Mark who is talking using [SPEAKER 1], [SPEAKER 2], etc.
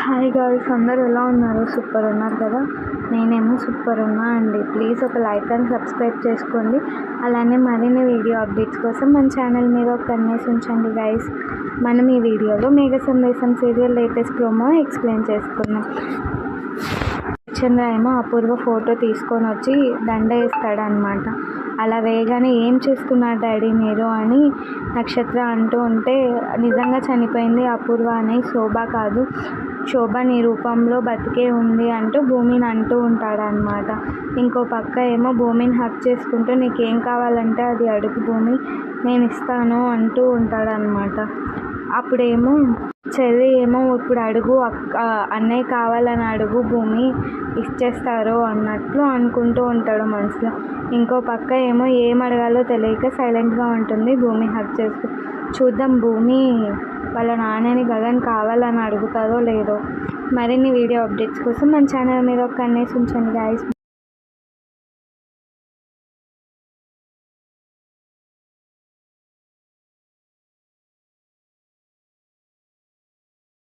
[SPEAKER 1] Hi girls, అందరూ ఎలా ఉన్నారు? సూపర్ ఉన్నారు కదా. నేనేమో సూపర్ ఉన్నా అండి. ప్లీజ్ ఒక లైక్ అండ్ సబ్స్క్రైబ్ చేసుకోండి. అలానే మరిన్ని వీడియో అప్డేట్స్ కోసం మన ఛానల్ మీద ఒక కన్నేసి ఉంచండి గైస్. మనం ఈ వీడియోలో మేఘ సందేశం సీరియల్ లేటెస్ట్ ప్రోమో ఎక్స్ప్లెయిన్ చేసుకుందాం. చంద్ర ఏమో అపూర్వ ఫోటో తీసుకొని వచ్చి దండ వేస్తాడనమాట. అలా వేయగానే ఏం చేసుకున్నారు డాడీ మీరు అని నక్షత్ర అంటూ ఉంటే, నిజంగా చనిపోయింది అపూర్వ అని శోభ కాదు, శోభ నీ రూపంలో బతికే ఉంది అంటూ భూమిని అంటూ ఉంటాడనమాట. ఇంకో పక్క ఏమో భూమిని హక్ చేసుకుంటూ నీకేం కావాలంటే అది అడుగు భూమి, నేను ఇస్తాను అంటూ ఉంటాడనమాట. అప్పుడేమో చెల్లి ఏమో ఇప్పుడు అడుగు అన్నయ్య కావాలని అడుగు భూమి ఇచ్చేస్తారు అన్నట్లు అనుకుంటూ ఉంటాడు మనసులో. ఇంకో పక్క ఏమో ఏం అడగాలో తెలియక సైలెంట్గా ఉంటుంది భూమి హక్ చేస్తూ. చూద్దాం భూమి వాళ్ళ నాన్నని గగన్ కావాలని అడుగుతుందో లేదో. మరిన్ని వీడియో అప్డేట్స్ కోసం మన ఛానల్ మీద ఒక కన్నేసి ఉంచండి గైస్.